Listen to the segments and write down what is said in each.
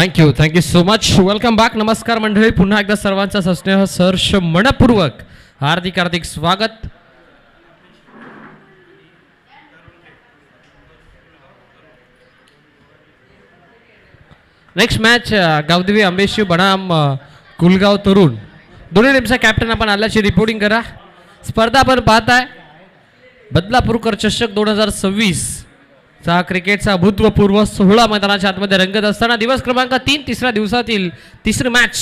Thank you so much. Welcome back. नमस्कार मंडळी, पुन्हा एकदा सर्वांचा सस्नेह सहर्ष मनपूर्वक हार्दिक हार्दिक स्वागत. नेक्स्ट मॅच गावदेवी आंबेशिव बनाम कुलगाव तरुण, दोन्ही टीमचा कॅप्टन आपण आल्याची रिपोर्टिंग करा. स्पर्धा आपण पाहताय बदलापूरकर चषक 2026 चा क्रिकेटचा भूतपूर्व 16 मैदानाच्या आतमध्ये रंगत असताना दिवस क्रमांक 3 तिसऱ्या दिवसातील तिसरी मॅच.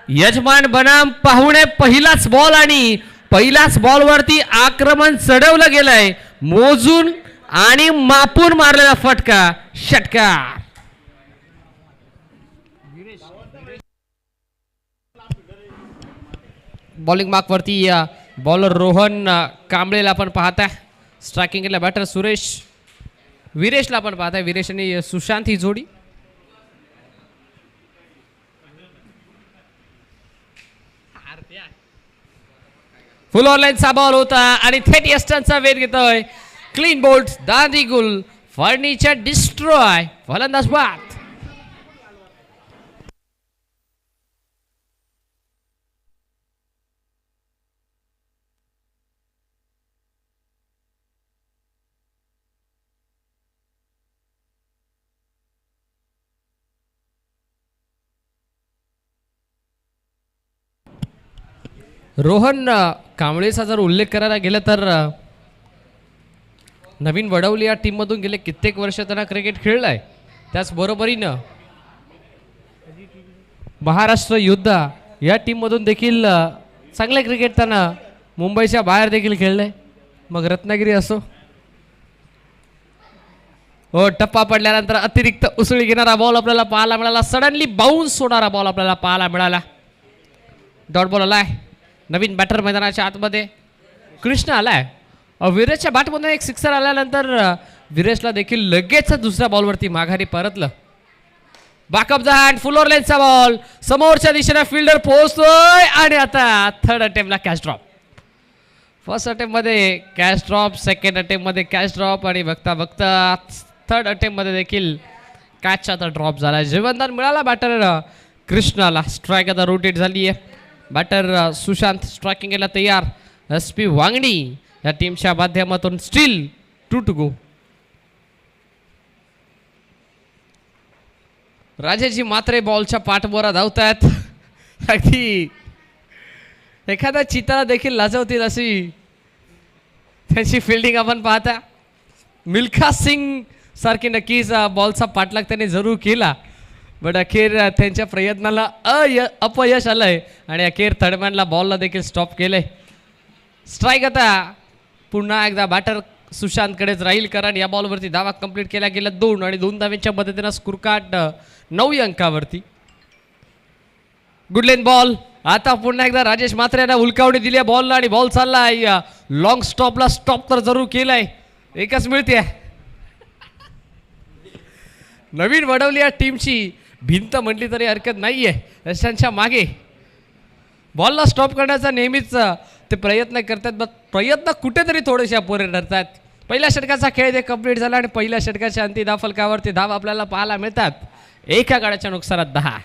यजमान बनाम पाहुणे पहिलाच बॉल आणि पहिल्याच बॉलवरती आक्रमण चढवलं गेलंय. मोजून आणि मापून मारलेला फटका, षटकार. बॉलिंग मार्क वरती बॉलर रोहन कांबळेला आपण पाहताय. स्ट्रायकिंग केला बॅटर सुरेश विरेशला आपण पाहताय. विरेश आणि सुशांत ही जोडी. फुल ऑनलाईनचा बॉल होता आणि थेट यस्टनचा वेध घेतोय. क्लीन बोल्ट, दांडी गुल, फर्निचर डिस्ट्रॉय, फलंदाज बाद. रोहन कांबळेचा जर उल्लेख करायला गेला तर नवीन वडवली या टीम मधून गेले कित्येक वर्ष त्यांना क्रिकेट खेळलाय. त्याचबरोबरीनं महाराष्ट्र योद्धा या टीम मधून देखील चांगले क्रिकेट त्यांना मुंबईच्या बाहेर देखील खेळलंय. मग रत्नागिरी असो. हो, टप्पा पडल्यानंतर अतिरिक्त उसळी घेणारा बॉल आपल्याला पाहायला मिळाला. सडनली बाउन्स होणारा बॉल आपल्याला पाहायला मिळाला. डॉट बॉल आलाय. नवीन बॅटर मैदानाच्या आतमध्ये कृष्ण आलाय. विरेशच्या बॅटमधून एक सिक्सर आल्यानंतर विरेशला देखील लगेच दुसऱ्या बॉलवरती माघारी परतलं. Back up the hand, full over लेन्थचा बॉल समोरच्या दिशेने फिल्डर पोहोचतोय आणि आता थर्ड अटेम्प्टला कॅच ड्रॉप. फर्स्ट अटेम्प्ट मध्ये कॅच ड्रॉप, सेकंड अटेम्प्ट मध्ये कॅच ड्रॉप आणि बघता बघता थर्ड अटेम्प्ट मध्ये देखील कॅचचा तर ड्रॉप झाला. जीवनदान मिळाला बॅटर कृष्णाला. स्ट्राईक आता रोटेट झाली आहे. बॅटर सुशांत स्ट्रायकिंग केला तयार. SP वांगणी या टीमच्या माध्यमातून स्टील 2 to go. राजेजी मात्रे बॉलच्या पाठबोरा धावतायत. अगदी एखाद्या चिताला देखील लाजवतील अशी त्यांची फिल्डिंग आपण पाहता. मिल्खा सिंग सारखी नक्कीच बॉलचा पाठलाग त्यांनी जरूर केला, बट अखेर त्यांच्या प्रयत्नाला अपयश आलंय आणि अखेर थर्डमॅनला बॉलला देखील स्टॉप केलंय. स्ट्राईक आता पुन्हा एकदा बॅटर सुशांतकडेच राहील, कारण या बॉलवरती धावा कंप्लीट केल्या गेल्या 2 आणि 2 धावांच्या मदतीनं स्कोर कार्ड 9 अंकावरती. गुडलेन बॉल. आता पुन्हा एकदा राजेश मात्रे यांना उलकावणी दिली आहे बॉलला आणि बॉल चाललाय लॉंग स्टॉपला. स्टॉप तर जरूर केलाय, एकच मिळते. नवीन वडवली या टीमची भिंत म्हटली तरी हरकत नाहीये. यशांच्या मागे बॉलला स्टॉप करण्याचा नेहमीच ते प्रयत्न करतात, पण प्रयत्न कुठेतरी थोडेसे अपुरे ठरतात. पहिल्या षटकाचा खेळ ते कंप्लीट झाला आणि पहिल्या षटकाच्या अंतिम धावफलकावरती धाव आपल्याला पाहायला मिळतात. एका गाड्याच्या नुकसानात 10.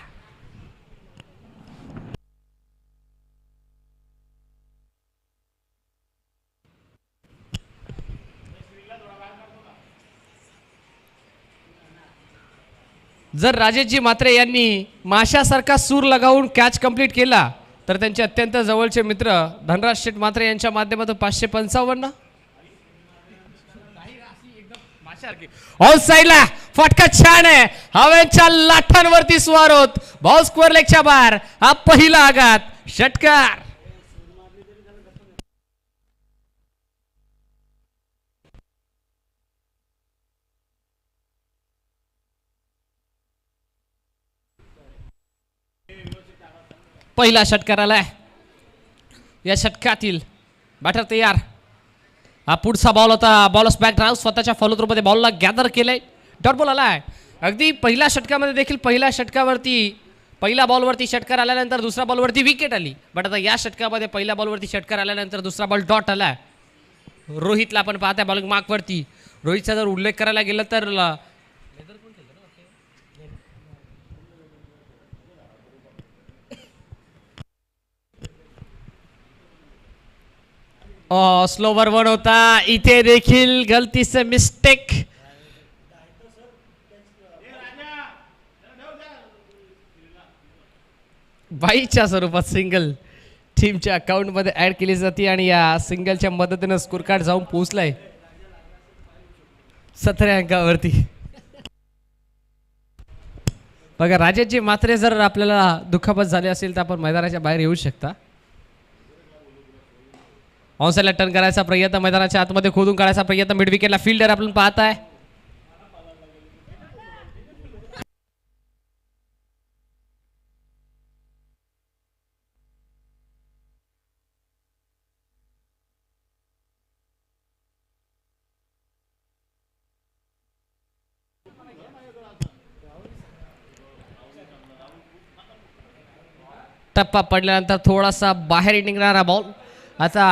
जर राजेशजी मात्रे यांनी माशासारखा सूर लगावून कॅच कंप्लीट केला तर त्यांचे अत्यंत जवळचे मित्र धनराज शेठ मात्रे यांच्या माध्यमातून 555. ऑल साइडला फटका छान आहे. हवेच्या लाटांवरती स्वार होत बॉल स्क्वेअर लेगच्या बाहेर. हा पहिला आघात, षटकार. पहिला षटकार आलाय. या षटकातील बॅटर तयार. हा पुढचा बॉल होता. बॉलर्स बॅक ड्राइव्ह स्वतःच्या फॉलो थ्रू मध्ये बॉलला गॅदर केलंय. डॉट बॉल आलाय. अगदी पहिल्या षटकामध्ये देखील पहिल्या षटकावरती पहिल्या बॉलवरती षटकार आल्यानंतर दुसऱ्या बॉलवरती विकेट आली, बट आता या षटकामध्ये पहिल्या बॉलवरती षटकार आल्यानंतर दुसरा बॉल डॉट आला. रोहितला आपण पाहताय बॉलिंग मार्कवरती. रोहितचा जर उल्लेख करायला गेला तर स्लोवर वन होता, इथे देखील गलतीचे मिस्टेक. बाईच्या स्वरूपात सिंगल टीमच्या अकाउंट मध्ये ऍड केली जाते आणि या सिंगलच्या मदतीने स्कोर कार्ड जाऊन पोहोचलाय 17 अंकावरती. बघा राजाची मात्रे जर आपल्याला दुखापत झाली असेल तर आपण मैदानाच्या बाहेर येऊ शकता. ऑनसाइडला टर्न करायचा प्रयत्न, मैदानाच्या आतमध्ये खोदून काढायचा प्रयत्न, मिड विकेटला फिल्डर आपण पाहताय. टप्पा पडल्यानंतर थोडासा बाहेर निघणारा बॉल. आता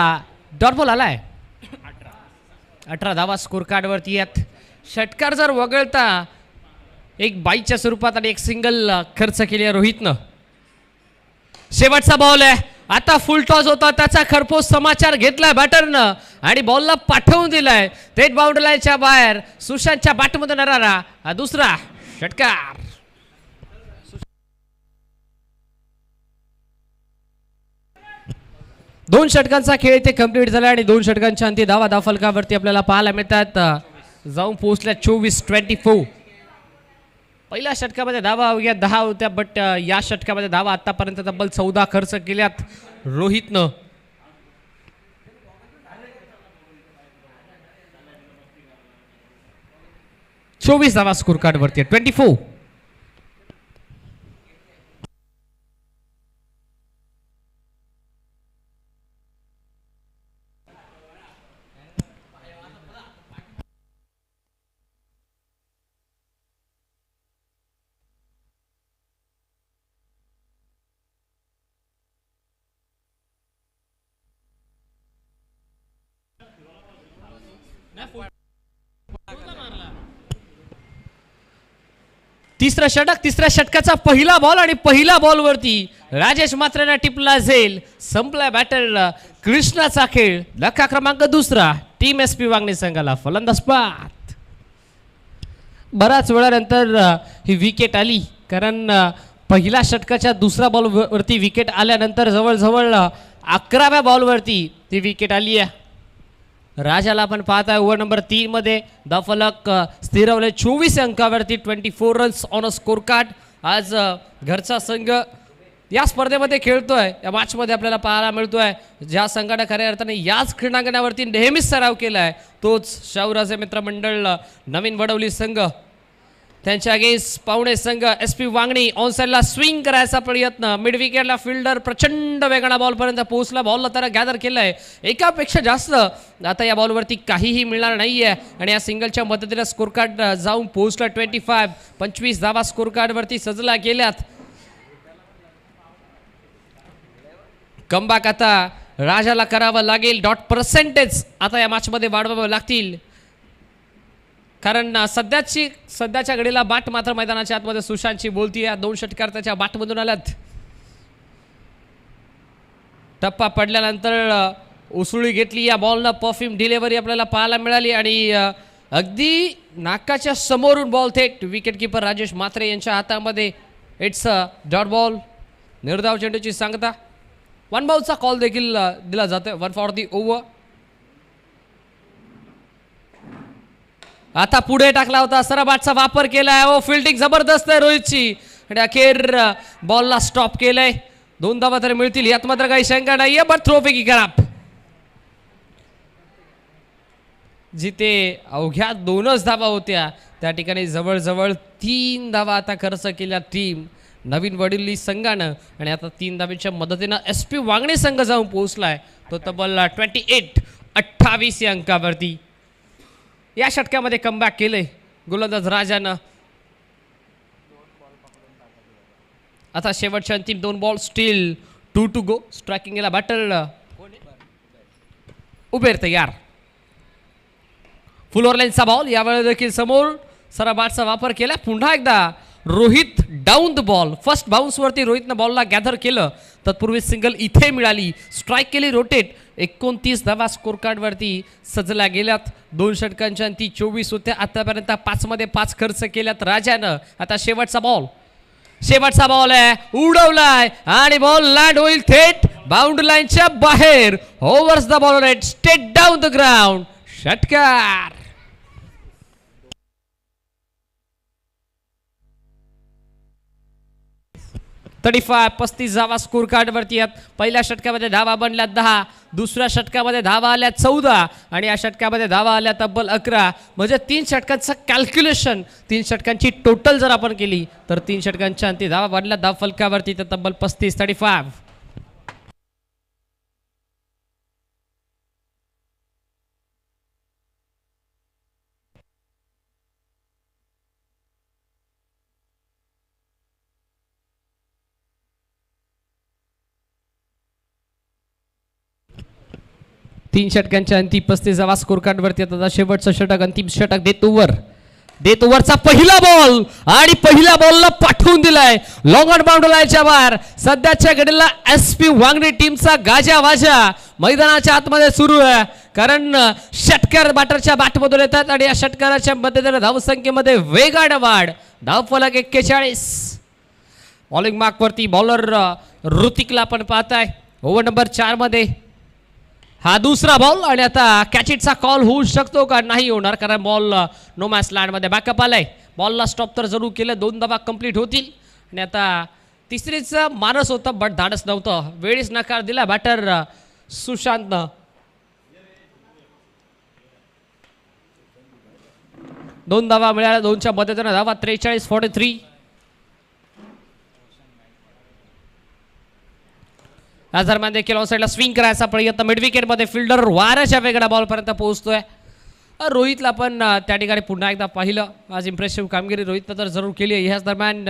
डॉट बॉल आलाय. 18 धावा स्कोर कार्ड वरती आहेत. षटकार जर वगळता एक बाईच्या स्वरूपात आणि एक सिंगल खर्च केली आहे रोहितनं. शेवटचा बॉल आहे. आता फुल टॉस होता, त्याचा खरपोस समाचार घेतलाय बॅटरनं आणि बॉलला पाठवून दिलाय थेट बाउंड्री लाईनच्या बाहेर. सुशांतच्या बॅटमधून येणारा हा दुसरा षटकार. दोन षटकांचा खेळ इथे कंप्लीट झाला आणि 2 षटकांच्या अंती धावा धावफलकावरती आपल्याला पाहायला मिळतात. जाऊन पोहोचल्या 24-24. पहिल्या षटकामध्ये धावा अवघ्या 10 होत्या, बट या षटकामध्ये धावा आतापर्यंत तब्बल 14 खर्च केल्यात रोहितनं. चोवीस धावा स्कोर कार्ड वरती 24. तिसरा षटक, तिसऱ्या षटकाचा पहिला बॉल आणि पहिला बॉल वरती राजेश मात्रेंना टिपला झेल. संपला बॅटर कृष्णाचा खेळ. धक्का क्रमांक 2 टीम एसपी वांगणी संघाला फलंदाज पाहत. बराच वेळानंतर ही विकेट आली, कारण पहिल्या षटकाच्या दुसऱ्या बॉल वरती विकेट आल्यानंतर जवळजवळ 11व्या बॉल वरती ती विकेट आली आहे. राजाला आपण पाहताय ओव्हर नंबर 3 मध्ये धावफलक स्थिरवले 24 अंकावरती 24 runs on a score card. आज घरचा संघ या स्पर्धेमध्ये खेळतोय. या मॅच मध्ये आपल्याला पाहायला मिळतोय ज्या संघाने खऱ्या अर्थाने याच क्रीडांगणावरती नेहमीच सराव केलाय तोच शाहूराजे मित्रमंडळ नवीन वडवली संघ. त्यांच्या अगेन्स्ट पावणे संघ एसपी वांगणी. ऑनसाइडला स्विंग करायचा प्रयत्न, मिड विकेटला फिल्डर प्रचंड वेगाने बॉलपर्यंत पोहोचला. बॉलला त्याला गॅदर केलंय एकापेक्षा जास्त. आता या बॉलवरती काहीही मिळणार नाहीये आणि या सिंगलच्या मदतीने स्कोर कार्ड जाऊन पोहोचला 25. 25 धावा स्कोर कार्डवरती सजला गेल्यात. कमबॅक आता राजाला करावं लागेल. डॉट पर्सेंटेज आता या मॅचमध्ये वाढवावं लागतील, कारण सध्याच्या घडीला बाट मात्र मैदानाच्या आतमध्ये सुशांतची बोलती आहे. 2 षटकार त्याच्या बाटमधून आल्यात. टप्पा पडल्यानंतर उसळी घेतली या बॉलनं. परफ्यूम डिलिव्हरी आपल्याला पाहायला मिळाली आणि अगदी नाकाच्या समोरून बॉल थेट विकेट किपर राजेश मात्रे यांच्या हातामध्ये. It's dot ball. निर्धाव चेंडूची सांगता. 1 बॉलचा कॉल देखील दिला जातोय. 1 फॉर दी ओव्हर. आता पुढे टाकला होता, सरबाटचा वापर केलाय. ओ फिल्डिंग जबरदस्त आहे रोहितची आणि अखेर बॉलला स्टॉप केलंय. 2 धावा तरी मिळतील यात मात्र काही शंका नाहीये, बट थ्रोपैकी खराब. जिथे अवघ्या 2च धावा होत्या त्या ठिकाणी जवळजवळ 3 धावा आता खर्च केल्या टीम नवीन वडिल्ली संघानं आणि आता 3 धावेच्या मदतीनं एसपी वांगणी संघ जाऊन पोहोचलाय तो तब्बल 28 या अंकावरती. या षटकामध्ये कमबॅक केले गोलंदाज राजानं. आता शेवटच्या अंतिम 2 बॉल, स्टील 2 टू गो. स्ट्रायकिंगला बॅटर उबेर तयार. फुल ओव्हर लाईनचा बॉल यावेळी देखील समोर सराबाटचा वापर केला. पुन्हा एकदा Rohit down the ball. First बाउन्सवरती रोहितनं बॉलला गॅदर केलं, तत्पूर्वी सिंगल इथे मिळाली, स्ट्राईक केली रोटेट. 29 धावा स्कोर कार्डवरती सजल्या गेल्यात. 2 षटकांच्या अंती 24 होत्या. आतापर्यंत 5 मध्ये 5 खर्च केल्यात राजानं. आता शेवटचा बॉल आहे, उडवलाय आणि बॉल लँड होईल थेट बाउंड्री लाईनच्या बाहेर. Overs the ball rate straight down the ground. षटकार. 35 धावा स्कोर कार्डवरती आहेत. पहिल्या षटकामध्ये धावा बनल्यात 10, दुसऱ्या षटकामध्ये धावा आल्या 14 आणि या षटकामध्ये धावा आल्या तब्बल 11. म्हणजे 3 षटकांचं कॅल्क्युलेशन, 3 षटकांची टोटल जर आपण केली तर 3 षटकांच्या अंती धावा बनल्या धाव फलकावरती तर तब्बल 35. 3 षटकांच्या अंती 35 स्कोर कार्डवरती आता शेवटचं षटक, अंतिम षटक. देत ओव्हरचा पहिला बॉल आणि पहिल्या बॉलला पाठवून दिलाय लॉंग ऑन बाउंड्री लाईनच्या बाहेर. सध्याच्या घडीला SP वांगणी टीमचा गाजावाजा मैदानाच्या आतमध्ये सुरू आहे, कारण षटकार बॅटरच्या बॅटमधून येतात आणि या षटकाराच्या मध्येने धावसंख्येमध्ये वेगाने वाढ. धावफलक 41. बॉलिंग मार्कवरती बॉलर ऋतिकला आपण पाहताय. ओव्हर नंबर 4 मध्ये हा दुसरा बॉल आणि आता कॅचिटचा कॉल होऊ शकतो का? नाही होणार, कारण बॉल नो मॅच लँड मध्ये बॅकअप आलाय. बॉलला स्टॉप तर जरूर केलं, 2 धावा कंप्लीट होतील आणि आता तिसरीचा मानस होता बट धाडस नव्हतं. वेळीच नकार दिला बॅटर सुशांतनं. दोन धावा मिळाल्या, 2च्या मदतीने धावा 43-43. या दरम्यान देखील ऑन साईडला स्विंग करायचा प्रयत्न. मिड विकेटमध्ये फिल्डर वाऱ्याच्या वेगळ्या बॉलपर्यंत पोहोचतोय. रोहितला पण त्या ठिकाणी पुन्हा एकदा पाहिलं. आज इम्प्रेसिव्ह कामगिरी रोहितनं तर जरूर केली आहे. ह्याच दरम्यान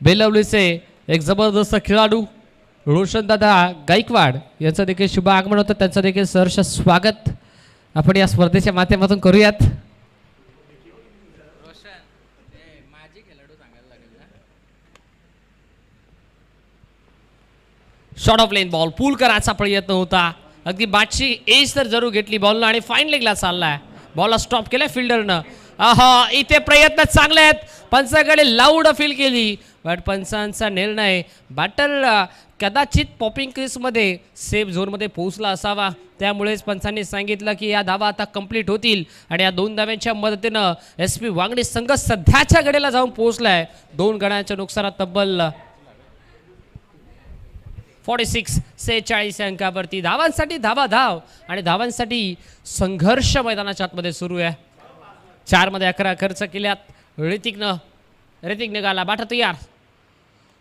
बेलवलीचे एक जबरदस्त खेळाडू रोशनदादा गायकवाड यांचं देखील शुभ आगमन होतं. त्यांचं देखील सहर्ष स्वागत आपण या स्पर्धेच्या माध्यमातून करूयात. शॉर्ट ऑफ लेन बॉल पूल करायचा प्रयत्न होता. अगदी बाटची एज तर जरूर घेतली बॉलनं आणि फाईन लेगला चाललाय. बॉलला स्टॉप केलाय फिल्डरनं. इथे प्रयत्न चांगले आहेत. पंचाकडे लाऊड अपील केली बट पंचांचा निर्णय. बॅटर कदाचित पॉपिंग क्रीजमध्ये सेफ झोनमध्ये पोहोचला असावा, त्यामुळेच पंचांनी सांगितलं की या धावा आता कंप्लीट होतील आणि या 2 धाव्यांच्या मदतीनं SP वांगणी संघ सध्याच्या गडेला जाऊन पोहोचलाय. 2 गड्यांच्या नुकसानात तब्बल 46 अंकावरती. धावांसाठी धाव आणि धावांसाठी संघर्ष मैदानाच्या आतमध्ये सुरू आहे. 4 मध्ये 11 खर्च केल्यात. ऋतिक निघाला, बाटा तयार.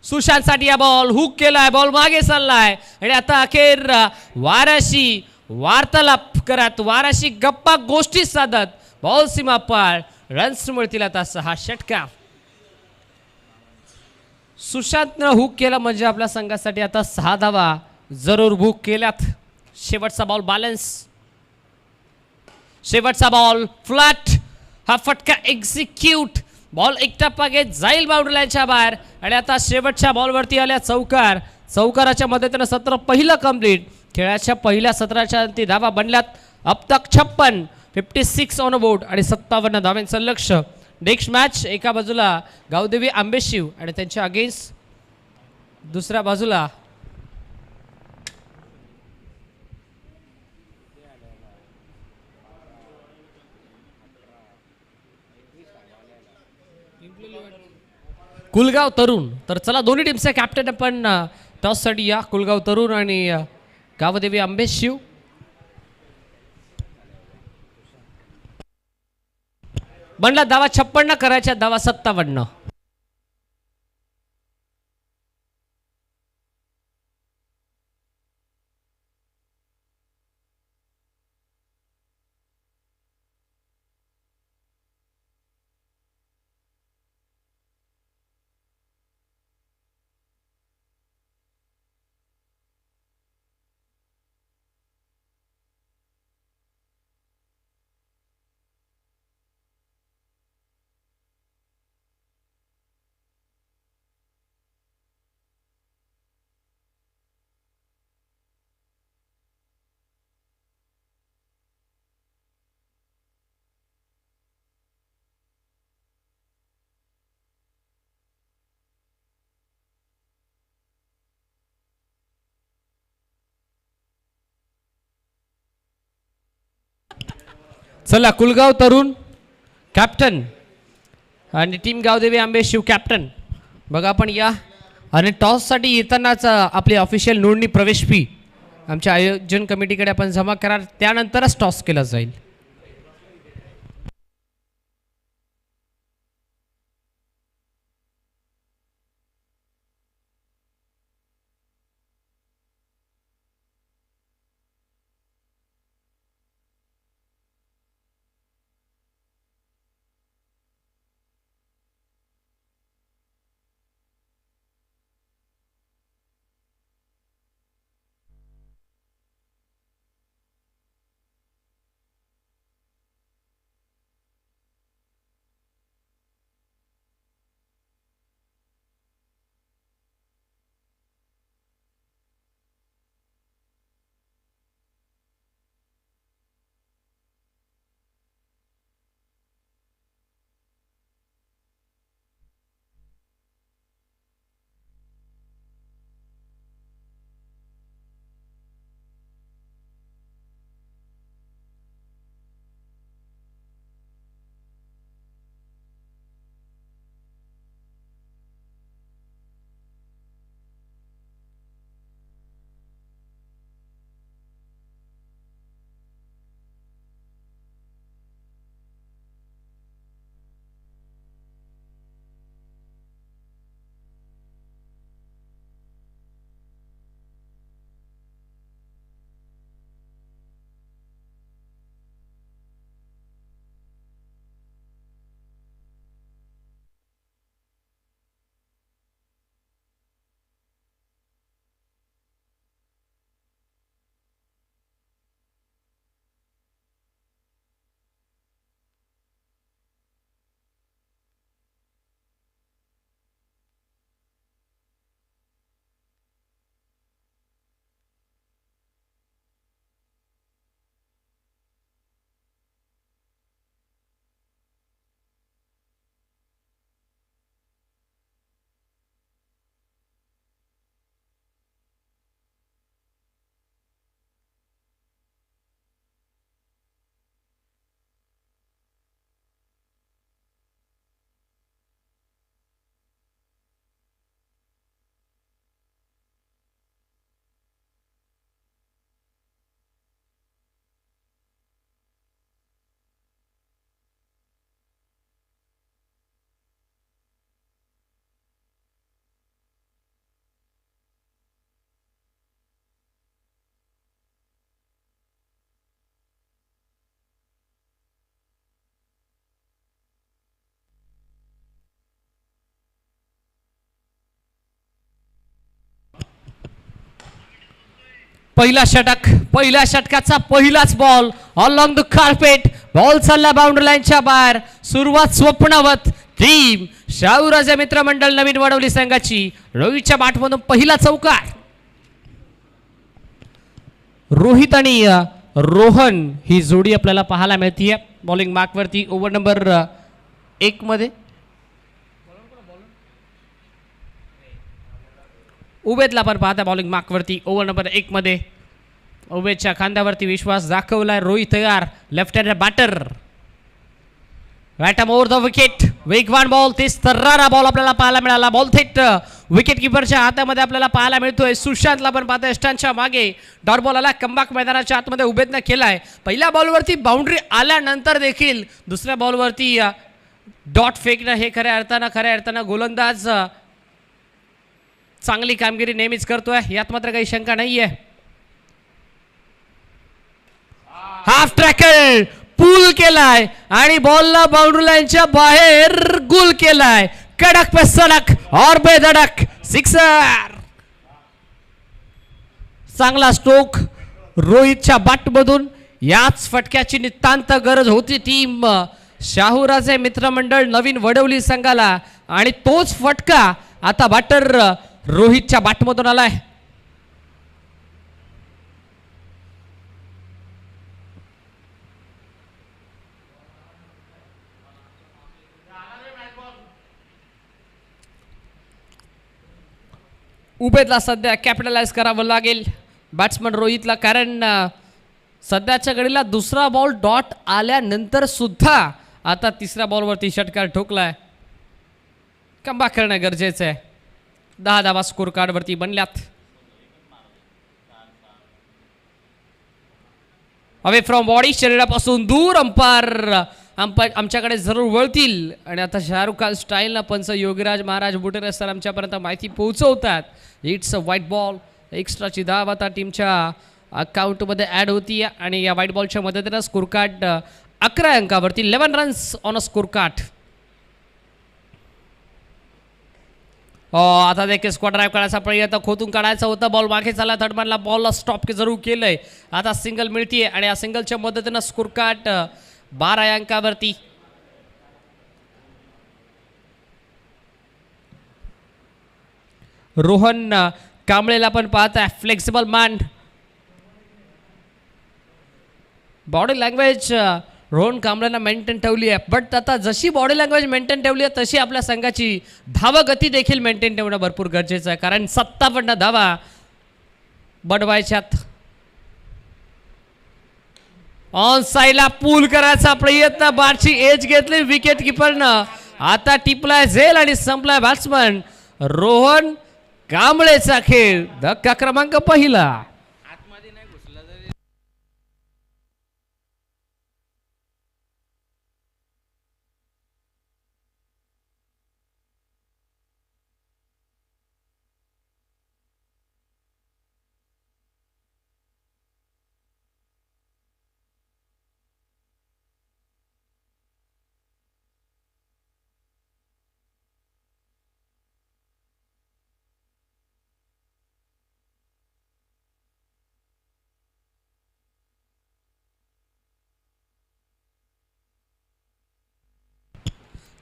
सुशांतसाठी या बॉल हुक केलाय, बॉल मागे चाललाय आणि आता अखेर वाराशी वार्तालाप करत, वाराशी गप्पा गोष्टी साधत बॉल सीमा पार रन्स मिळतील. आता 6 षटकार. सुशांतनं हुक केला म्हणजे आपल्या संघासाठी आता 6 धावा जरूर बुक केल्यात. शेवटचा बॉल बॅलन्स, शेवटचा बॉल फ्लॅट. हा फटका एक्झिक्यूट. बॉल एक टप्पा घेत जाईल बाउंड्री लाईनच्या बाहेर आणि आता शेवटच्या बॉलवरती आल्या चौकार. चौकाराच्या मदतीनं सत्र पहिलं कंप्लीट. खेळाच्या पहिल्या सत्राच्या अंती धावा बनल्यात अब तक 56 ऑन बोर्ड आणि 57 धावांचं लक्ष. नेक्स्ट मॅच एका बाजूला गावदेवी आंबेशिव आणि त्यांच्या अगेन्स्ट, दुसऱ्या बाजूला कुलगाव तरुण. तर चला दोन्ही टीमचे कॅप्टन आपण टॉससाठी या. कुलगाव तरुण आणि गावदेवी आंबेशिव. बनला धावा 56 करायच्या, धावा 57. चला कुलगाव तरुण कॅप्टन आणि टीम गावदेवी आंबे शिव कॅप्टन बघा आपण या आणि टॉससाठी येतानाच आपली ऑफिशियल नोंदणी प्रवेश फी आमच्या आयोजन कमिटीकडे आपण जमा करा, त्यानंतरच टॉस केला जाईल. पहिला षटक, पहिल्या षटकाचा पहिलाच बॉल ऑलॉंग द कार्पेट, बॉल चालला बाउंड्री लाईनच्या बाहेर. सुरुवात स्वप्नवत टीम शाहूराजे मित्रमंडळ नवीन वडवली संघाची. रोहितच्या बॅटमधून पहिला चौकार. रोहित आणि रोहन ही जोडी आपल्याला पाहायला मिळतीये बॉलिंग मार्क वरती ओव्हर नंबर 1 मध्ये. उबेदला पण पाहता बॉलिंग मार्क वरती ओव्हर नंबर 1 मध्ये. उबेदच्या खांद्यावरती विश्वास दाखवलाय रोहित तयार. लेफ्ट हँड बॅटर, बॅटम ओव्हर द विकेट. वेगवान बॉल, तेच तर्रारा बॉल आपल्याला पाहायला मिळाला. बॉल थेट विकेट किपरच्या हातामध्ये आपल्याला पाहायला मिळतोय. सुशांतला पण पाहता स्टंपच्या मागे. डॉट बॉल आला कमबॅक मैदानाच्या आतमध्ये उबेदनं केलाय. पहिल्या बॉलवरती बाउंड्री आल्यानंतर देखील दुसऱ्या बॉलवरती डॉट फेकणं हे खऱ्या अर्थानं गोलंदाज चांगली कामगिरी नेहमीच करतोय, यात मात्र काही शंका नाहीये. हाफ ट्रॅकर पूल केलाय आणि बॉलला बाउंड्री लाईनच्या बाहेर गुल केलाय. कडक पे सडक और बेधडक सिक्सर. चांगला स्ट्रोक रोहितच्या बॅटमधून. याच फटक्याची नितांत गरज होती टीम शाहूराजे मित्रमंडळ नवीन वडवली संघाला आणि तोच फटका आता बॅटर रोहितच्या बॅटमधून आलाय. उबेदला सध्या कॅपिटलाइज करावं लागेल बॅट्समन रोहितला, कारण सध्याच्या घडीला दुसरा बॉल डॉट आल्यानंतर सुद्धा आता तिसऱ्या बॉलवरती षटकार ठोकलाय. कमबॅक करणं गरजेचं आहे. 10 धावा स्कोर कार्डवरती बनल्यात. अवे फ्रॉम बॉडी, शरीरापासून दूर अंपायर आमच्याकडे जरूर वळतील आणि आता शाहरुख खान स्टाईलनं पंच योगीराज महाराज बुटेरे सर आमच्यापर्यंत माहिती पोहोचवतात. It's a wide ball. एक्स्ट्राची धाव आता टीमच्या अकाउंटमध्ये ॲड होती आणि या व्हाईट बॉलच्या मदतीनं score card 11 अंकावरती 11 runs on a score card. आता देखील स्क्वॉड ड्राईव्ह करायचा प्रयत्न, खोतून काढायचा होता. बॉल मागे चालला, थर्डमॅनला बॉलला स्टॉप जरूर केलंय. आता सिंगल मिळतीये आणि या सिंगलच्या मदतीनं स्कोर कार्ड 12 अंकावरती. रोहन कांबळेला पण पाहताय, flexible man. Body language Rohan कांबळेनं मेंटेन ठेवली आहे. बट आता जशी बॉडी लँग्वेज मेंटेन ठेवली आहे तशी आपल्या संघाची धावगती देखील मेंटेन ठेवणं भरपूर गरजेचं आहे. कारण 57 धावा बडवायच्यात. ऑन साईडला पूल करायचा प्रयत्न, बारची एज घेतली विकेट किपरनं. आता टिपलाय झेल आणि संपलाय बॅट्समन. रोहन कांबळेचा खेळ धक्का क्रमांक पहिला.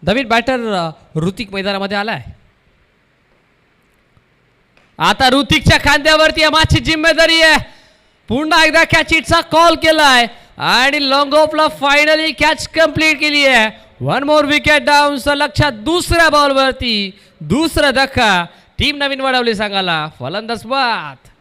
नवीन बॅटर ऋतिक मैदानामध्ये आलाय. आता ऋतिकच्या खांद्यावरती आमची जिम्मेदारी आहे. पुन्हा एकदा कॅचचा कॉल केलाय आणि लॉंग ऑफला फायनली कॅच कंप्लीट केली आहे. 1 मोर विकेट डाऊन. लक्षात दुसऱ्या बॉलवरती दुसरा धक्का. टीम नवीन वडवली सांगाला. फलंदाज बाद.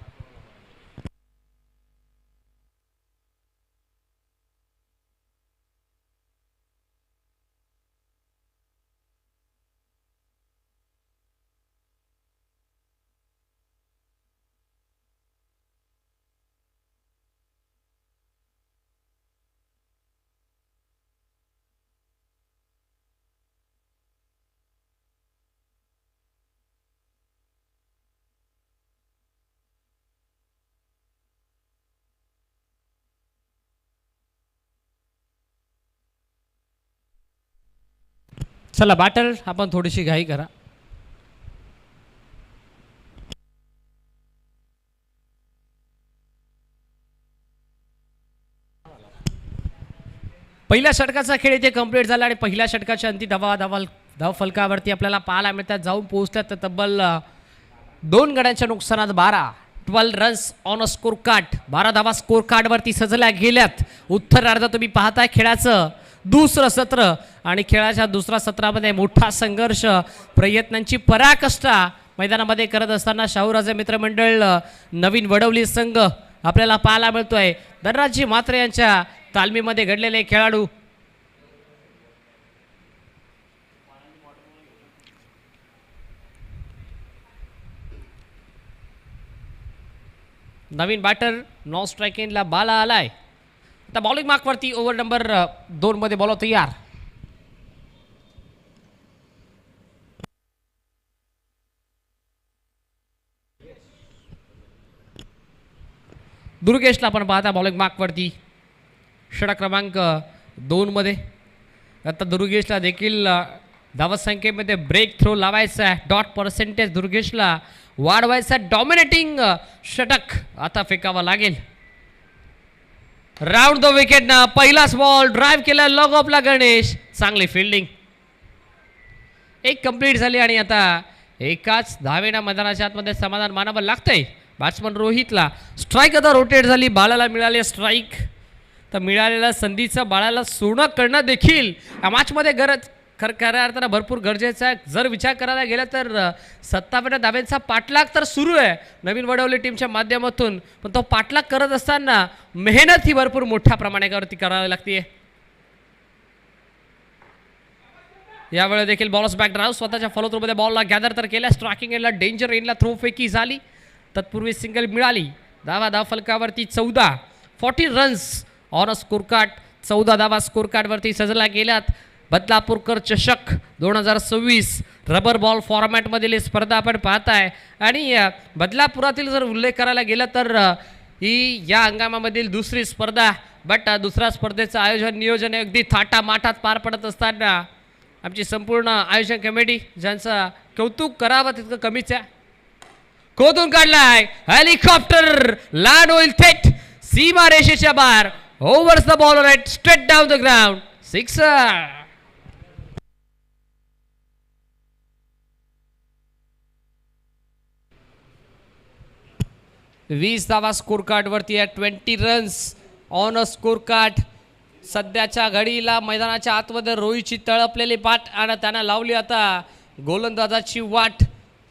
चला बॅटर आपण थोडीशी घाई करा. पहिल्या षटकाचा खेळ इथे कंप्लीट झाला आणि पहिल्या षटकाच्या अंती धाव फलकावरती आपल्याला पाहायला मिळतात. जाऊन पोहोचतात तर तब्बल 2 गड्यांच्या नुकसानात 12 runs on a score card. 12 धावा स्कोर कार्डवरती सजल्या गेल्यात. उत्तरार्ध तुम्ही पाहताय खेळाचं दुसरं सत्र आणि खेळाच्या दुसऱ्या सत्रामध्ये मोठा संघर्ष, प्रयत्नांची पराकाष्ठा मैदानामध्ये करत असताना शाहूराजे मित्रमंडळ नवीन वडवली संघ आपल्याला पाहायला मिळतोय. धनराजजी म्हात्रे यांच्या तालमीमध्ये घडलेले खेळाडू. नवीन बॅटर नॉन स्ट्रायकिंगला बाला आलाय. आता बॉलिंग मार्कवरती ओव्हर नंबर 2 मध्ये बॉल तयार. दुर्गेशला आपण पाहता बॉलिंग मार्कवरती षटक क्रमांक 2 मध्ये. आता दुर्गेशला देखील धावसंख्येमध्ये ब्रेक थ्रो लावायचा आहे. डॉट पर्सेंटेज दुर्गेशला वाढवायचा. डॉमिनेटिंग षटक आता फेकावा लागेल. राऊंड द विकेट ना पहिलाच बॉल ड्राईव्ह केला लॉग ऑफला गणेश. चांगली फिल्डिंग. एक कंप्लीट झाली आणि आता एकाच धावेना मैदानाच्या आतमध्ये समाधान मानावं लागतंय. बॅट्समन रोहितला स्ट्राईक आता रोटेट झाली. बाळाला मिळाली स्ट्राईक. तर मिळालेल्या संधीचं बाळाला सोनं करणं देखील या मॅचमध्ये खऱ्या अर्थानं भरपूर गरजेचं आहे. जर विचार करायला गेला तर 57 धाब्यांचा पाठलाग तर सुरू आहे नवीन वडवली टीमच्या माध्यमातून, पण तो पाठलाग करत असताना मेहनत ही भरपूर मोठ्या प्रमाणावरती करावी लागते. यावेळी देखील बॉलर्स बॅक ड्राइव्ह स्वतःच्या फॉलो थ्रूमध्ये बॉलला गॅदर तर केल्या. स्ट्रायकिंग एंडला डेंजर एंडला थ्रो फेकी झाली, तत्पूर्वी सिंगल मिळाली. धाव फलकावरती 40 runs on a score card. 14 धावा स्कोर कार्डवरती सजला गेल्यात. बदलापूरकर चषक 2026 रबर बॉल फॉर्मॅटमधील स्पर्धा आपण पाहताय आणि बदलापुरातील जर उल्लेख करायला गेला तर ही या हंगामामधील दुसरी स्पर्धा. बट दुसऱ्या स्पर्धेचं आयोजन नियोजन अगदी थाटामाटात पार पडत असताना आमची संपूर्ण आयोजन कमिटी ज्यांचं कौतुक करावं तितकं कमीच आहे. खोदून काढलाय हेलिकॉप्टर, लँड होईल थेट सीमा रेषेच्या बाहेर. Overs the ball right straight down the ground. Sixer. 20 धावा स्कोर कार्डवरती आहे. 20 runs on a score card. सध्याच्या घडीला मैदानाच्या आतमध्ये रोहितची तळपलेली पाठ आणि त्यांना लावली आता गोलंदाजाची वाट.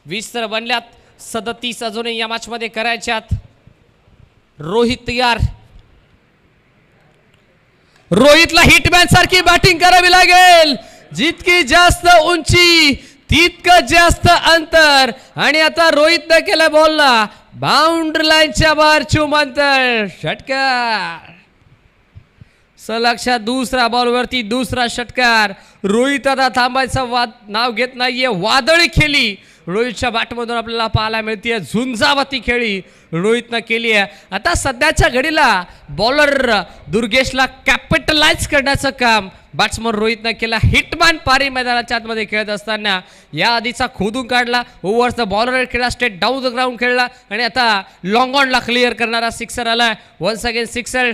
20 तर बनल्यात, 37 अजूनही या मॅचमध्ये करायच्यात. रोहित तयार. रोहितला हिटमॅन सारखी बॅटिंग करावी लागेल. जितकी जास्त उंची तितकं जास्त अंतर. आणि आता रोहितने केलं बॉलला बाउंड्री लाईनच्या बाहेर चुमंतर. षटकार. सलगच्या दुसऱ्या बॉलवरती दुसरा षटकार. रोहित आता थांबायचं नाव घेत नाहीये. वादळी खेळी रोहितच्या बॅटमधून आपल्याला पाहायला मिळते. झुंजावती खेळी रोहितनं केली आहे. आता सध्याच्या घडीला बॉलर दुर्गेशला कॅपिटलाइज करण्याचं काम बॅट्समन रोहितनं केला. हिटमॅन पारी मैदानाच्या आतमध्ये खेळत असताना या आधीचा खोदून काढला. ओव्हरचा बॉलर खेळला, स्ट्रेट डाऊन द ग्राउंड खेळला आणि आता लॉंग ऑनला क्लिअर करणारा सिक्सर आला. Once again sixer.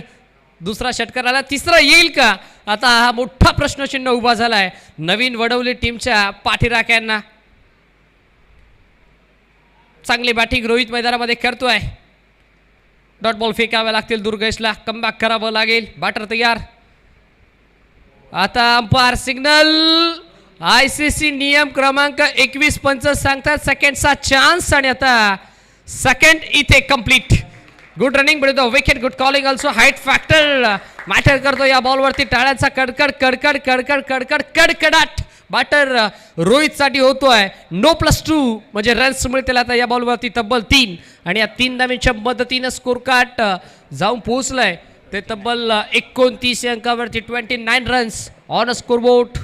दुसरा षटकार आला. तिसरा येईल का? आता हा मोठा प्रश्नचिन्ह उभा झालाय नवीन वडवली टीमच्या पाठीराख्यांना. चांगली बॅटिंग रोहित मैदानामध्ये करतोय. डॉट बॉल फेकावे लागतील दुर्गेशला. कमबॅक करावं लागेल. बॅटर तयार. आता अंपायर सिग्नल. ICC नियम क्रमांक 21 पंच सांगतात सेकंडचा चान्स आणि आता सेकंड इथे complete. Good running but the wicket. Good calling also. Height factor matter करतो या बॉलवरती. टाळ्यांचा कडकड कडकड कडकड कडकड कडकडाट बॅटर रोहितसाठी होतोय. No+2 म्हणजे रन्स मिळतील आता या बॉलवरती तब्बल 3 आणि या 3 धावांच्या मदतीनं स्कोर कार्ड जाऊन पोहोचलाय ते तब्बल 29 अंकावरती. 29 runs on a score board.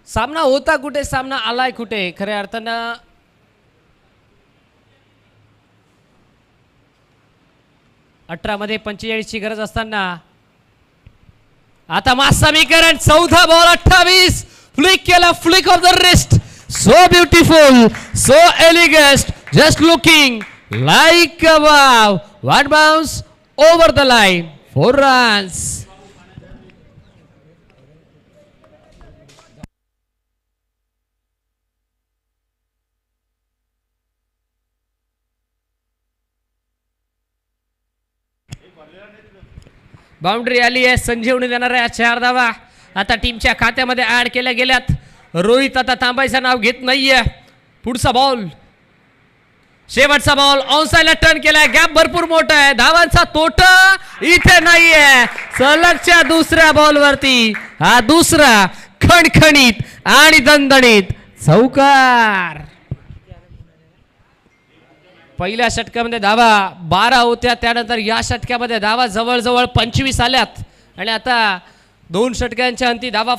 सामना होता कुठे, सामना आलाय कुठे. खऱ्या अर्थानं 18 मध्ये 45 ची गरज असताना आता मास समीकरण. 14 बॉल 28. फ्लिक केला. Flick of the wrist. So beautiful, so elegant, just looking like a wow. One bounce over the line. 4 runs. Boundary आली आहे. संजीवनी देणार आहे 4 धावा आता टीमच्या खात्यामध्ये ऍड केल्या गेल्यात. रोहित आता थांबायचं नाव घेत नाहीये. पुढचा बॉल, शेवटचा बॉल ऑन साइडला टर्न केलाय. गॅप भरपूर मोठा आहे. धावांचा तोटा इथे नाहीये. सलगच्या दुसऱ्या बॉलवरती हा दुसरा खणखणीत आणि दणदणीत चौकार. पहिल्या षटकामध्ये धावा 12 होत्या. त्यानंतर या षटकामध्ये धावा जवळजवळ 25 आल्यात आणि आता 2 षटकांच्या अंती धाव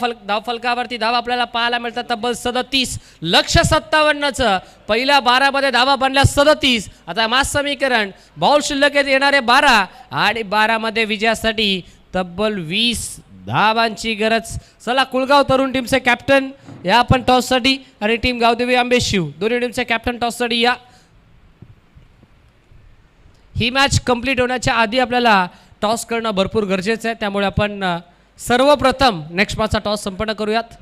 फलकावरती धावा आपल्याला पाहायला मिळतात तब्बल 37. लक्ष्य 57चं. पहिल्या 12 मध्ये धावा बनल्या 37. आता मास समीकरण. बॉल शिल्लक येणारे 12 आणि 12 मध्ये विजयासाठी तब्बल 20 धावांची गरज. चला कुलगाव तरुण टीमचे कॅप्टन या आपण टॉससाठी आणि टीम गावदेवी आंबेशिव दोन्ही टीमचे कॅप्टन टॉससाठी या. ही मॅच कंप्लीट होण्याच्या आधी आपल्याला टॉस करणं भरपूर गरजेचं आहे, त्यामुळे आपण सर्वप्रथम नेक्स्ट मॅचचा टॉस संपन्न करूयात.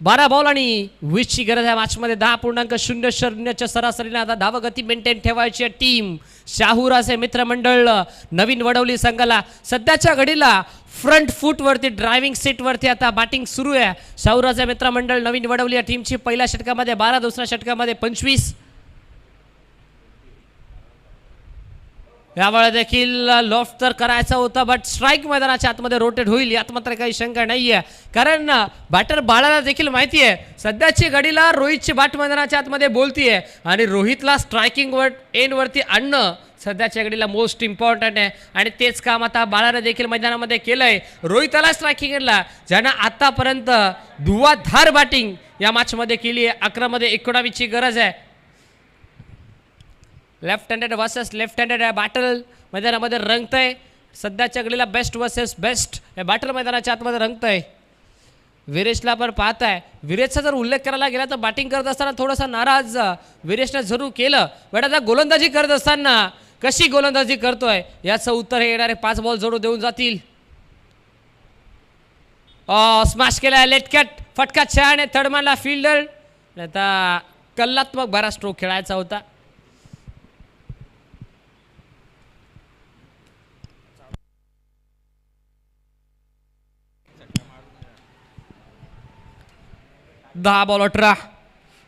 बारा बॉल आणि 20ची गरज आहे मॅचमध्ये. 10.00 सरासरीने आता धावगती मेंटेन ठेवायची आहे टीम शाहूराचे मित्रमंडळ नवीन वडवली संघाला. सध्याच्या घडीला फ्रंट फूटवरती ड्रायव्हिंग सीटवरती आता बॅटिंग सुरू आहे शाहूराचे मित्रमंडळ नवीन वडवली या टीमची. पहिल्या षटकामध्ये 12, दुसऱ्या षटकामध्ये 25. यावेळेस देखील लॉफ्ट तर करायचा होता, बट स्ट्राईक मैदानाच्या आतमध्ये रोटेट होईल यात मात्र काही शंका नाही आहे, कारण बॅटर बाळाला देखील माहिती आहे सध्याची घडीला रोहितची बॅट मैदानाच्या आतमध्ये बोलतीये आणि रोहितला स्ट्रायकिंग एंडवरती आणणं सध्याच्या घडीला मोस्ट इम्पॉर्टंट आहे. आणि तेच काम आता बाळाने देखील मैदानामध्ये केलंय. रोहितला स्ट्रायकिंग एंडला ज्यानं आतापर्यंत धुवाधार बॅटिंग या मॅचमध्ये केली आहे. 11 मध्ये 19ची गरज आहे. Left handed versus left handed या बॅटल मैदानामध्ये रंगतंय. सध्याच्या घडीला बेस्ट वर्सेस बेस्ट या बॅटल मैदानाच्या आतमध्ये रंगतंय. विरेशला पण पाहत आहे. विरेशचा जर उल्लेख करायला गेला तर बॅटिंग करत असताना थोडासा नाराज विरेशने जरूर केलं, बट आता गोलंदाजी करत असताना कशी गोलंदाजी करतोय याचं उत्तर हे येणारे 5 बॉल जोडू देऊन जातील. स्मॅश केला लेट कट, फटका छान आहे. थर्डमॅनला फिल्डर. आता कल्लात्मक बारा स्ट्रोक खेळायचा होता. दहा बॉल 18.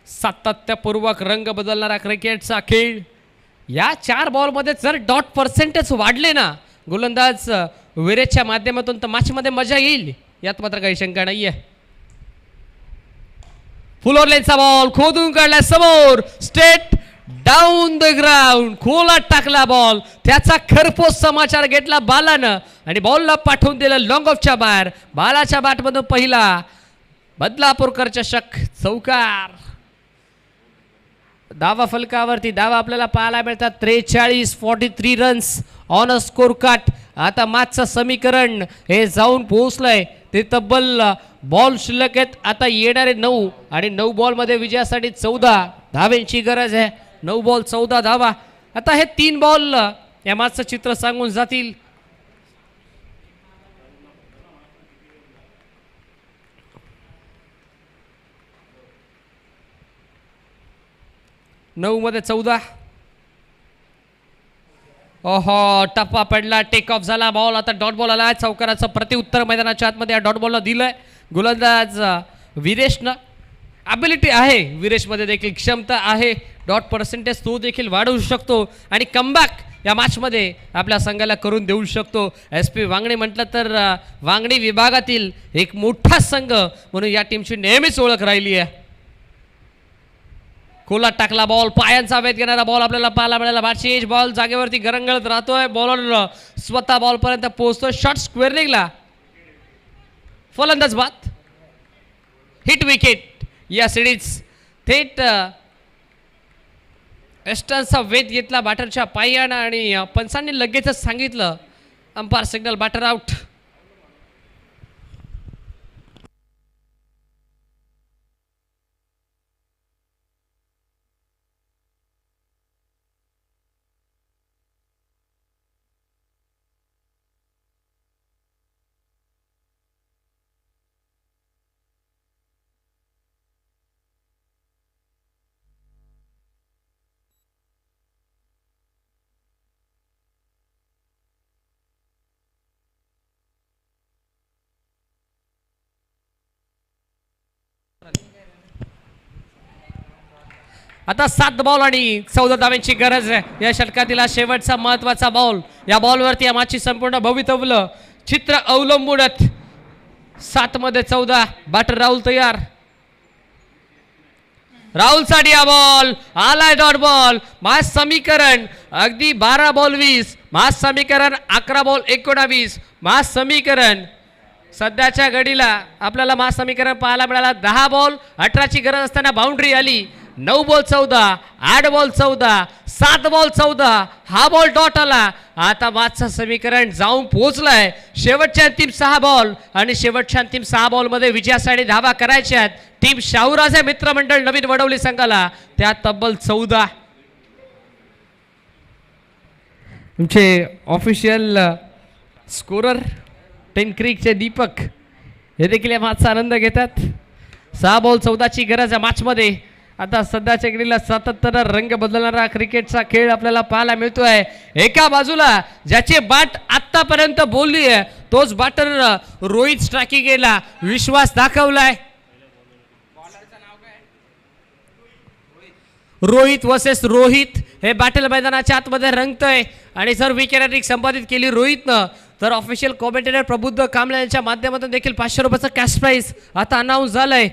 सातत्यपूर्वक रंग बदलणारा क्रिकेटचा खेळ. या 4 बॉलमध्ये जर डॉट पर्सेंटेज वाढले ना गोलंदाज विरेशच्या माध्यमातून तर मॅचमध्ये मजा येईल यात मात्र काही शंका नाहीये. फुल ऑनलाईनचा बॉल खोदून काढला समोर, स्ट्रेट डाऊन द ग्राउंड, खोलात टाकला बॉल. त्याचा खरपोस समाचार घेतला बालानं आणि बॉलला पाठवून दिलं लॉंग ऑफच्या बाहेर. बालाच्या बॅटमधून पहिला बदलापूरकर चषक चौकार. धावा फलकावरती धावा आपल्याला पाहायला मिळतात 43 runs on a score card. आता मॅचचं समीकरण हे जाऊन पोहोचलंय ते तब्बल बॉल शिल्लक आहेत आता येणारे 9 आणि 9 बॉलमध्ये विजयासाठी 14 धावेंची गरज आहे. 9 बॉल 14 धावा. आता हे 3 बॉल या मॅचचं चित्र सांगून जातील. नऊ मध्ये 14. ओहो, टप्पा पडला, टेक ऑफ झाला बॉल. आता डॉट बॉल आला. चौकाराचं प्रत्युत्तर मैदानाच्या आतमध्ये या डॉट बॉलला दिलंय गोलंदाज विरेशनं. ॲबिलिटी आहे विरेशमध्ये देखील, क्षमता आहे. डॉट पर्सेंटेज तो देखील वाढवू शकतो आणि कमबॅक या मॅचमध्ये आपल्या संघाला करून देऊ शकतो. SP वांगणे म्हटलं तर वांगणी विभागातील एक मोठा संघ म्हणून या टीमची नेहमीच ओळख राहिली आहे. खोलात टाकला बॉल, पायांचा वेध घेणारा बॉल आपल्याला पाहायला मिळाला. बॅटची एज बॉल जागेवरती गरंगळत राहतोय. बॉलर स्वतः बॉलपर्यंत पोहोचतोय. शॉट स्क्वेअर निघला. फलंदाज बाद. हिट विकेट या सिरीज. थेट एस्टनचा वेध घेतला बॅटरच्या पायानं आणि पंचांनी लगेचच सांगितलं अंपायर सिग्नल, बॅटर आउट. आता 7 बॉल आणि 14 धावांची गरज आहे. या षटकातील शेवटचा महत्वाचा बॉल. या बॉलवरती या मॅचची संपूर्ण भवितव्य चित्र अवलंबूनच 7 मध्ये 14 बॅटर राहुल तयार. राहुल साठी हा बॉल आलाय डॉट बॉल. माझ समीकरण अगदी 12 बॉल 20. माझ समीकरण 11 बॉल 19. माझ समीकरण सध्याच्या घडीला आपल्याला माझ समीकरण पाहायला मिळाला 10 बॉल 18 ची गरज असताना बाउंड्री आली. 9 बॉल 14, 8 बॉल 14, 7 बॉल 14, हा बॉल डॉट आला. आता माझं समीकरण जाऊन पोहोचलंय शेवटच्या अंतिम 6 बॉल आणि शेवटच्या अंतिम 6 बॉल मध्ये विजयासाठी धावा करायच्या आहेत टीम शाहूराजे मित्रमंडळ नवीन वडवली संघाला. त्या तब्बल 14. तुमचे ऑफिशियल स्कोरर 10 क्रिकचे दीपक हे देखील या मॅचचा आनंद घेतात. 6 बॉल 14 ची गरज आहे मॅचमध्ये. आता सध्याच्या घडीला सातत्याने रंग बदलणारा क्रिकेटचा खेळ आपल्याला पाहायला मिळतोय. एका बाजूला ज्याचे बॅट आतापर्यंत बोलली आहे तोच बॅटर रोहित स्ट्रायकिंग गेला विश्वास दाखवलाय. रोहित वर्सेस रोहित हे बॅटल मैदानाच्या आतमध्ये रंगतय आणि जर विकेट हॅट्रिक संपादित केली रोहितनं तर ऑफिशियल कॉमेंटेटर प्रबुद्ध कांबळे यांच्या माध्यमातून देखील 500 रुपयाचं कॅश प्राइज आता अनाऊन्स झालंय.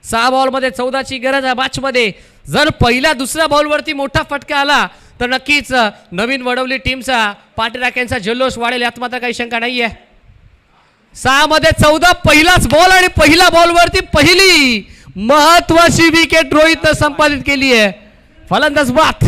6 बॉलमध्ये 14 ची गरज आहे मॅचमध्ये. जर पहिल्या दुसऱ्या बॉलवरती मोठा फटका आला तर नक्कीच नवीन वडवली टीमचा पाठीराख्यांचा जल्लोष वाढेल यात मात्र काही शंका नाहीये. 6 मध्ये 14 पहिलाच बॉल आणि पहिल्या बॉलवरती पहिली महत्वाची विकेट रोहितनं संपादित केली आहे. फलंदाज बाद.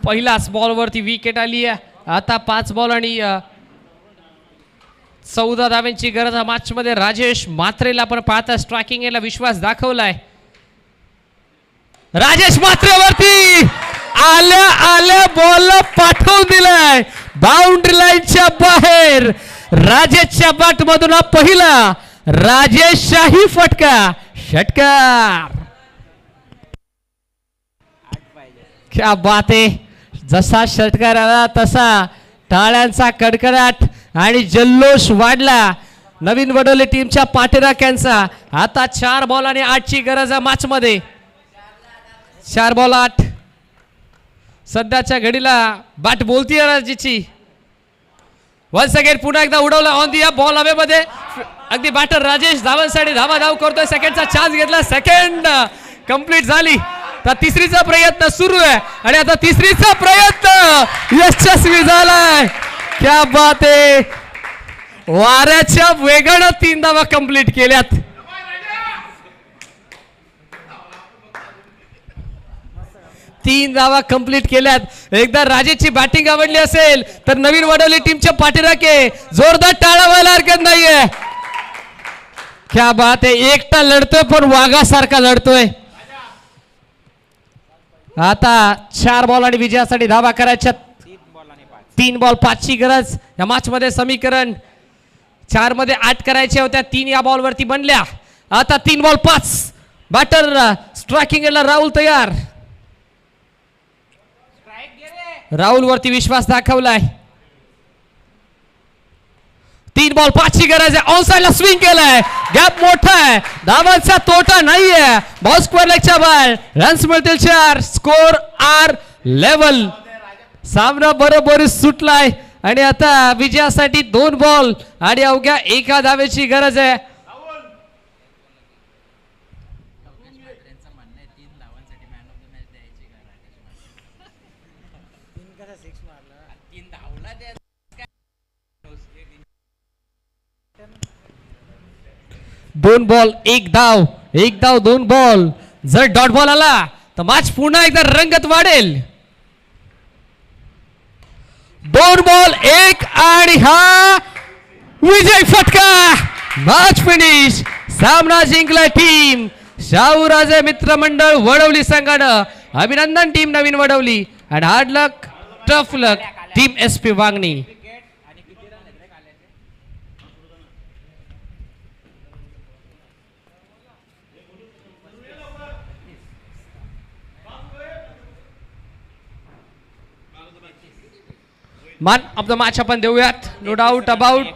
पहिलाच बॉलवरती विकेट आली आहे. आता 5 बॉल आणि 14 धाव्यांची गरज आहे मॅच मध्ये. राजेश म्हात्रेला आपण पाहता स्ट्रायकिंग याला विश्वास दाखवलाय. राजेश म्हात्रेवरती आल्या आल्या बॉल पाठवून दिलाय बाउंड्री लाईनच्या बाहेर. राजेशच्या बॅट मधून पहिला राजेश शाही फटका षटकार. क्या बात आहे. जसा षटकार आला तसा टाळ्यांचा कडकडाट आणि जल्लोष वाढला नवीन वडवली टीमच्या पाठीराख्यांचा. आता 4 बॉल आणि 8 ची गरज आहे मॅच मध्ये. 4 बॉल 8. सध्याच्या घडीला बॅट बोलतीये राजेशची. वन्स अगेन पुन्हा एकदा उडवला ऑन दी बॉल हवेमध्ये. अगदी बॅटर राजेश धावांसाठी धाव करतोय. सेकंडचा चान्स घेतला. सेकंड कंप्लीट झाली. तर तिसरीचा प्रयत्न सुरू आहे आणि आता तिसरीचा प्रयत्न यशस्वी झालाय. क्या बात आहे. वाऱ्याच्या वेगानं 3 धावा कंप्लीट केल्यात. तीन धावा कंप्लीट केल्यात. एकदा राजेशची बॅटिंग आवडली असेल तर नवीन वडवली टीमच्या पाठीराखे जोरदार टाळा व्हायला हरकत नाहीये. क्या बात आहे. एकटा लढतोय पण वाघासारखा लढतोय. आता 4 बॉल आणि विजयासाठी धावा करायच्या. 3 बॉल 5 ची गरज या मॅच मध्ये. समीकरण 4 मध्ये 8 करायच्या होत्या. 3 या बॉल वरती बनल्या. आता 3 बॉल 5. बॅटर स्ट्रायकिंग ला राहुल तयार. राहुल वरती विश्वास दाखवलाय. 3 बॉल 5 ची गरज आहे. ऑन साइडला स्विंग केलाय. गॅप मोठा आहे. धावांचा तोटा नाहीये. बॉल स्क्वेअर लेगच्या बाहेर. रन्स मिळतील 4. Score are level. सामना बरोबर सुटलाय आणि आता विजयासाठी 2 बॉल आणि अवघ्या 1 धावेची गरज आहे. दोन बॉल 1 धाव. 1 धाव 2 बॉल. जर डॉट बॉल आला तर मॅच पुन्हा एकदा रंगत वाढेल. 2 बॉल 1 आणि हा विजय फटका. Match finish. सामना जिंकला टीम शाहूराजे मित्रमंडळ वडवली संघानं. अभिनंदन team Naveen Wadavali. And hard luck tough luck team SP Vangani. Man of the match आपण देऊयात. No doubt about